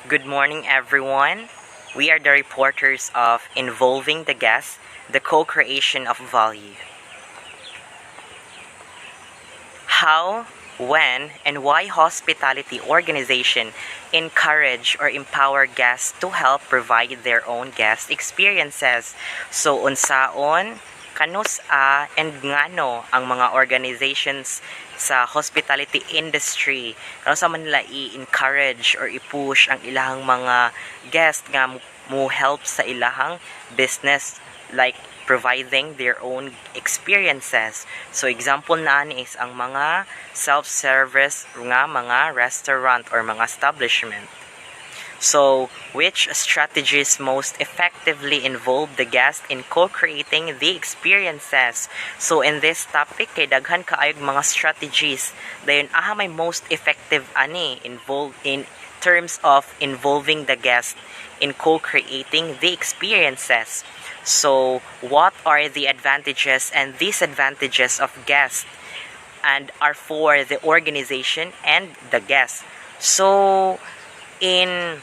Good morning, everyone. We are the reporters of Involving the Guest, the co-creation of value. How, when, and why hospitality organization encourage or empower guests to help provide their own guest experiences. So, unsaon, kanus-a, and ngano ang mga organizations sa hospitality industry kano sa man nila i-encourage or i-push ang ilahang mga guest nga mo help sa ilahang business, like providing their own experiences. So example na is ang mga self-service nga mga restaurant or mga establishment. So, which strategies most effectively involve the guest in co-creating the experiences? So, in this topic, kay daghan kaayog mga strategies dayon aha may most effective ani involved in terms of involving the guest in co-creating the experiences. So, what are the advantages and disadvantages of guests and are for the organization and the guest? So, in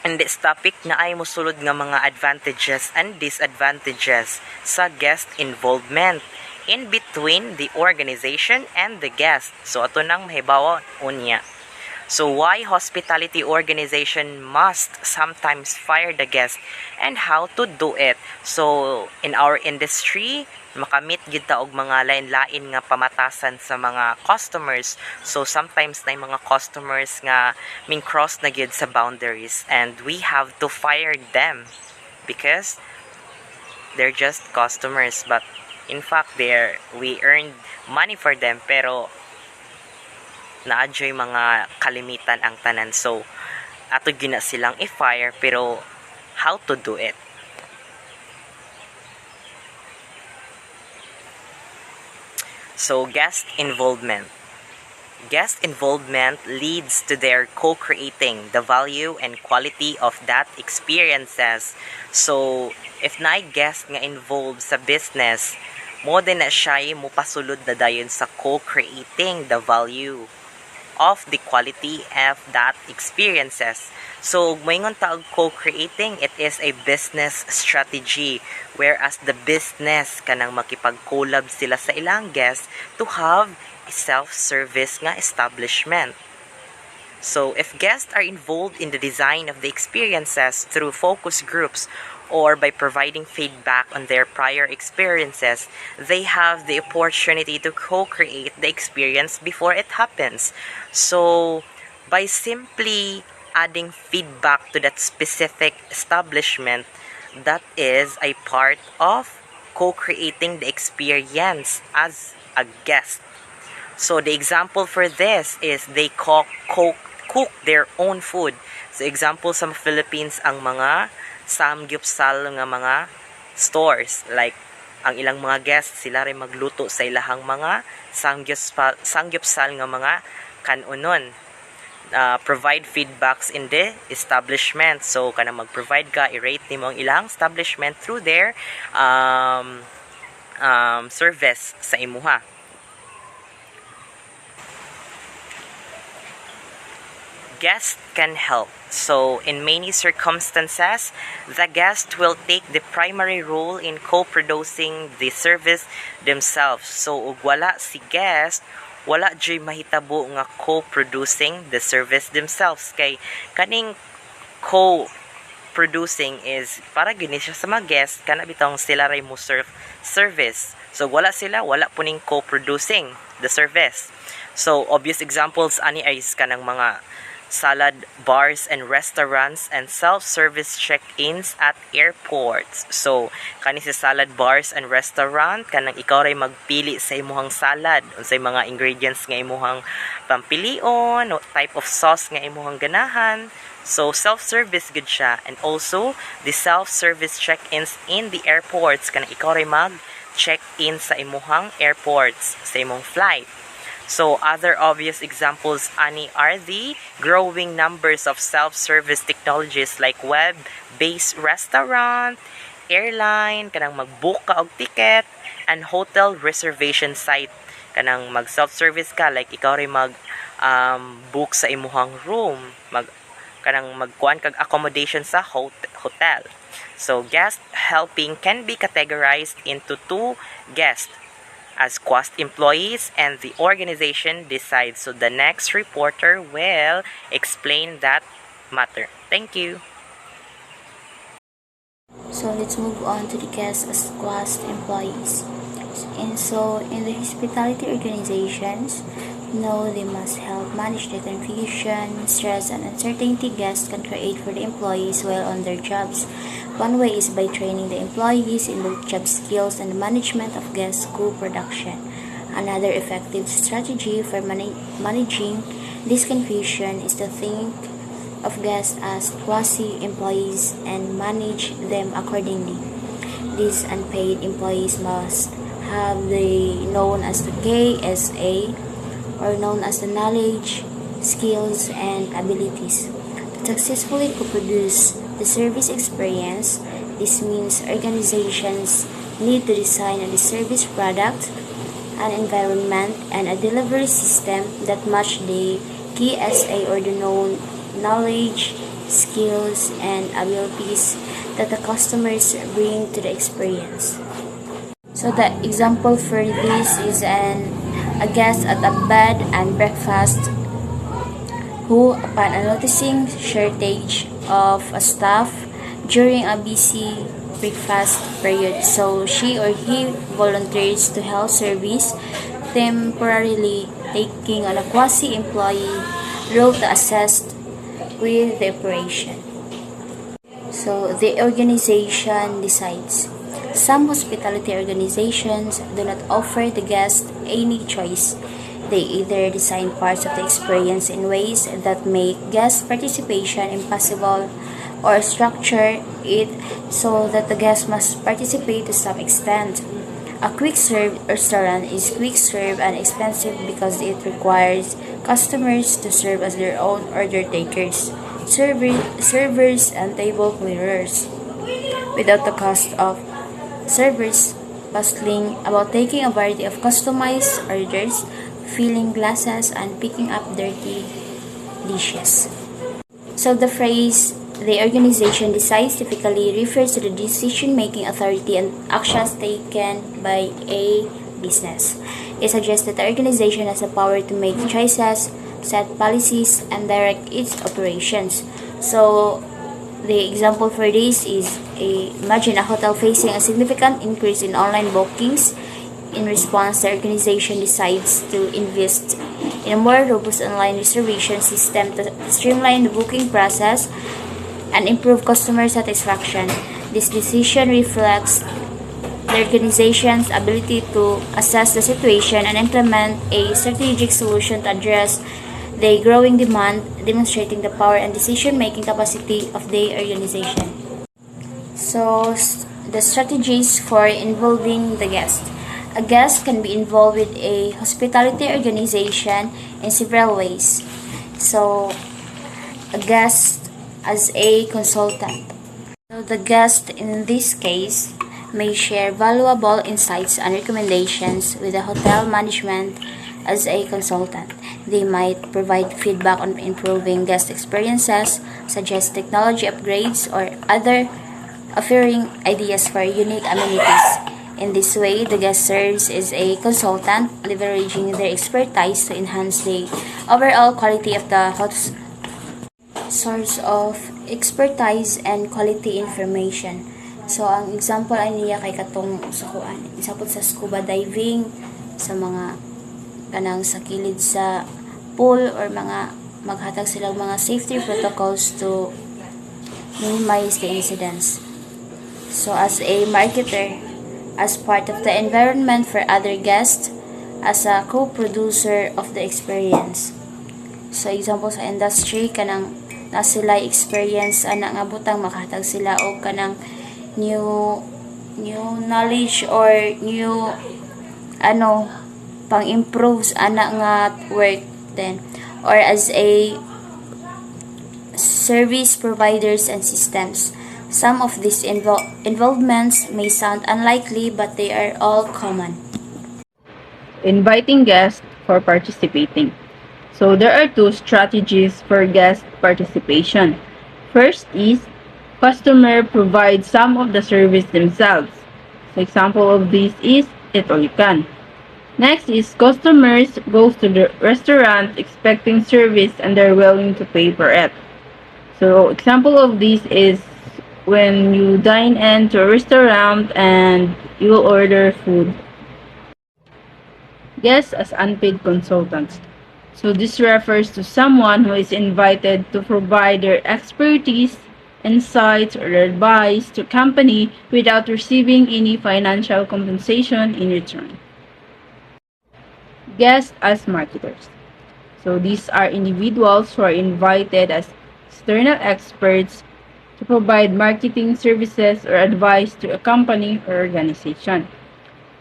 this topic na ay mosulod nga mga advantages and disadvantages sa guest involvement in between the organization and the guest. So ato nang mahibawa unya. So why hospitality organization must sometimes fire the guest and how to do it. So in our industry, makamit gid ta og mga lain-lain nga pamatasan sa mga customers. So sometimes na mga customers nga min cross na gid sa boundaries and we have to fire them because they're just customers, but in fact we earned money for them pero naadyoy mga kalimitan ang tanan. So ato gina silang i-fire pero how to do it. So guest involvement. Guest involvement leads to their co-creating the value and quality of that experiences. So if na guest nga involved sa business, mo din na siya mo pasulod na dayon sa co-creating the value of the quality of that experiences. So, moingon taog co-creating, it is a business strategy whereas the business kanang makipag-collab sila sa ilang guests to have a self-service nga establishment. So, if guests are involved in the design of the experiences through focus groups or by providing feedback on their prior experiences, they have the opportunity to co-create the experience before it happens. So, by simply adding feedback to that specific establishment, that is a part of co-creating the experience as a guest. So, the example for this is they cook their own food. So, example sa Philippines, ang mga samgyupsal nga mga stores, like ang ilang mga guests sila rin magluto sa ilahang mga samgyupsal nga mga kanunon. Provide feedbacks in the establishment. So kana mag-provide ka, i-rate nimo ang ilang establishment through their service sa imuha. Guest can help. So, in many circumstances, the guest will take the primary role in co-producing the service themselves. So, ug wala si guest, wala jay mahitabo nga co-producing the service themselves. Kay kaning co-producing is para gini siya sa mga guest, kana bitong sila ray mo serve service. So, wala sila, wala po ning co-producing the service. So, obvious examples ani ay kanang mga salad bars and restaurants and self-service check-ins at airports. So, kani sa salad bars and restaurant, kanang ikaw ray magpili sa imuhang salad, unsay mga ingredients nga imuhang pampilion, o type of sauce nga imuhang ganahan. So, self-service gud siya. And also, the self-service check-ins in the airports, kanang ikaw ray mag-check-in sa imuhang airports, sa imong flight. So, other obvious examples ani are the growing numbers of self-service technologies like web-based restaurant, airline, kanang mag-book ka og ticket, and hotel reservation site. Kanang mag-self-service ka, like ikaw rin mag-book sa imuhang room, kanang magkuan kag accommodation sa hotel. So guest helping can be categorized into two: guests as cost employees and the organization decides. So the next reporter will explain that matter. Thank you. So let's move on to the guests as cost employees. And so in the hospitality organizations, they must help manage the confusion, stress, and uncertainty guests can create for the employees while on their jobs. One way is by training the employees in both job skills and the management of guest co-production. Another effective strategy for managing this confusion is to think of guests as quasi-employees and manage them accordingly. These unpaid employees must have the known as the KSA, or known as the knowledge, skills, and abilities. To successfully co-produce the service experience, this means organizations need to design a service product, an environment, and a delivery system that match the KSA, or the known knowledge, skills, and abilities that the customers bring to the experience. So the example for this is a guest at a bed and breakfast who, upon noticing shortage of a staff during a busy breakfast period, so she or he volunteers to help service, temporarily taking on a quasi-employee role to assist with the operation. So the organization decides. Some hospitality organizations do not offer the guest any choice. They either design parts of the experience in ways that make guest participation impossible, or structure it so that the guest must participate to some extent. A quick serve restaurant is quick serve and expensive because it requires customers to serve as their own order takers, servers, and table clearers, without the cost of servers bustling about taking a variety of customized orders, filling glasses, and picking up dirty dishes. So the phrase "the organization decides" typically refers to the decision-making authority and actions taken by a business. It suggests that the organization has the power to make choices, set policies, and direct its operations. So the example for this is, imagine a hotel facing a significant increase in online bookings. In response, the organization decides to invest in a more robust online reservation system to streamline the booking process and improve customer satisfaction. This decision reflects the organization's ability to assess the situation and implement a strategic solution to address the growing demand, demonstrating the power and decision-making capacity of the organization. So, the strategies for involving the guest. A guest can be involved with a hospitality organization in several ways. So, a guest as a consultant. So, the guest in this case may share valuable insights and recommendations with the hotel management as a consultant. They might provide feedback on improving guest experiences, suggest technology upgrades, or other offering ideas for unique amenities. In this way, the guest serves as a consultant, leveraging their expertise to enhance the overall quality of the host source of expertise and quality information. So, ang example ay niya kay katong sukuan. Example sa scuba diving, sa mga kanang sa kilid sa pool, or mga maghatag silang mga safety protocols to minimize the incidents. So, as a marketer, as part of the environment for other guests, as a co-producer of the experience. So, example sa industry, kanang na sila experience ana nga butang makahatag sila og kanang new knowledge or new pang improves ana nga work then, or as a service providers and systems. Some of these involvements may sound unlikely, but they are all common. Inviting guests for participating. So there are two strategies for guest participation. First is customer provides some of the service themselves. So example of this is It All You Can. Next is customers goes to the restaurant expecting service and they're willing to pay for it. So example of this is when you dine into a restaurant and you will order food. Guests as unpaid consultants. So this refers to someone who is invited to provide their expertise, insights, or advice to company without receiving any financial compensation in return. Guests as marketers. So these are individuals who are invited as external experts to provide marketing services or advice to a company or organization.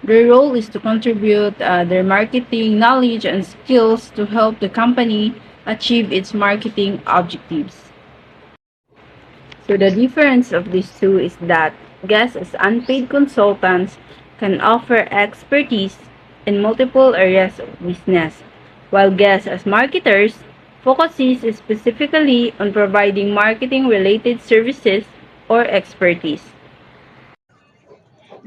Their role is to contribute their marketing knowledge and skills to help the company achieve its marketing objectives. So the difference of these two is that guests as unpaid consultants can offer expertise in multiple areas of business, while guests as marketers focuses specifically on providing marketing related services or expertise.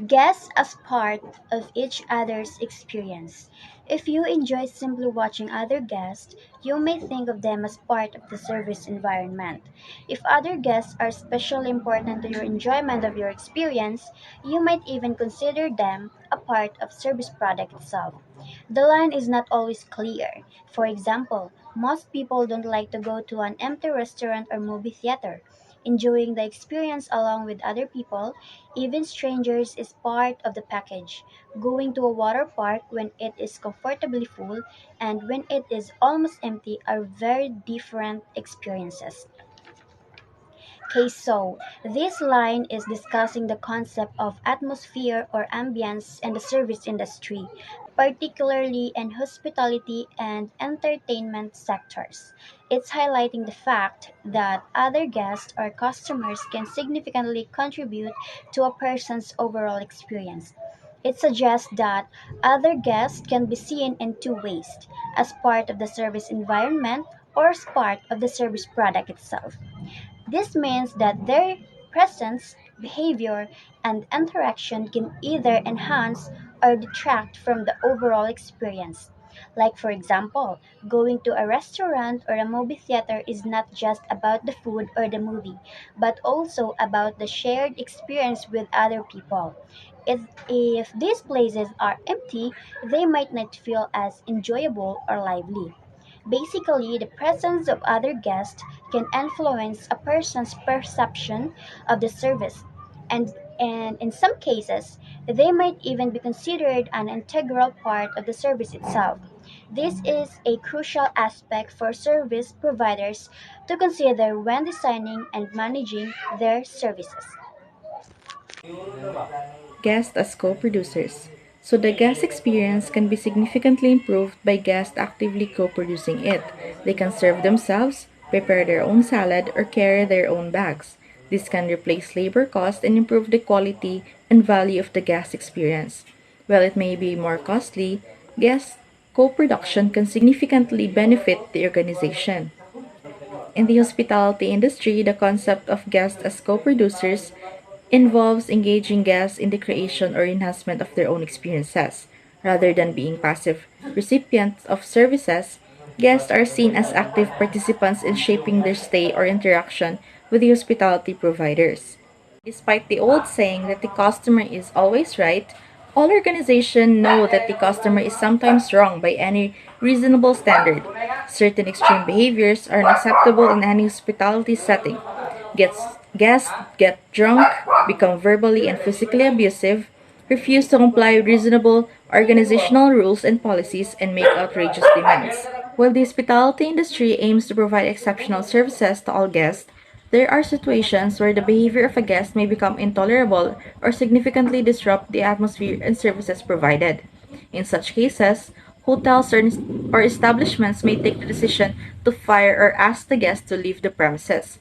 Guests as part of each other's experience. If you enjoy simply watching other guests, you may think of them as part of the service environment. If other guests are especially important to your enjoyment of your experience, you might even consider them a part of service product itself. The line is not always clear. For example, most people don't like to go to an empty restaurant or movie theater. Enjoying the experience along with other people, even strangers, is part of the package. Going to a water park when it is comfortably full and when it is almost empty are very different experiences. Okay, so this line is discussing the concept of atmosphere or ambience in the service industry, particularly in hospitality and entertainment sectors. It's highlighting the fact that other guests or customers can significantly contribute to a person's overall experience. It suggests that other guests can be seen in two ways, as part of the service environment or as part of the service product itself. This means that their presence, behavior, and interaction can either enhance or detract from the overall experience. Like, for example, going to a restaurant or a movie theater is not just about the food or the movie, but also about the shared experience with other people. If these places are empty, they might not feel as enjoyable or lively. Basically, the presence of other guests can influence a person's perception of the service, and, and in some cases, they might even be considered an integral part of the service itself. This is a crucial aspect for service providers to consider when designing and managing their services. Guests as co-producers. So the guest experience can be significantly improved by guests actively co-producing it. They can serve themselves, prepare their own salad, or carry their own bags. This can replace labor costs and improve the quality and value of the guest experience. While it may be more costly, guest co-production can significantly benefit the organization. In the hospitality industry, the concept of guests as co-producers involves engaging guests in the creation or enhancement of their own experiences. Rather than being passive recipients of services, guests are seen as active participants in shaping their stay or interaction with the hospitality providers. Despite the old saying that the customer is always right, all organizations know that the customer is sometimes wrong by any reasonable standard. Certain extreme behaviors are unacceptable in any hospitality setting. Guests get drunk, become verbally and physically abusive, refuse to comply with reasonable organizational rules and policies, and make outrageous demands. While the hospitality industry aims to provide exceptional services to all guests, there are situations where the behavior of a guest may become intolerable or significantly disrupt the atmosphere and services provided. In such cases, hotels or establishments may take the decision to fire or ask the guest to leave the premises.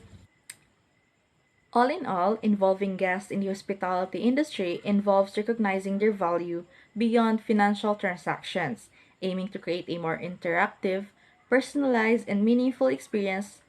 All in all, involving guests in the hospitality industry involves recognizing their value beyond financial transactions, aiming to create a more interactive, Personalized and meaningful experience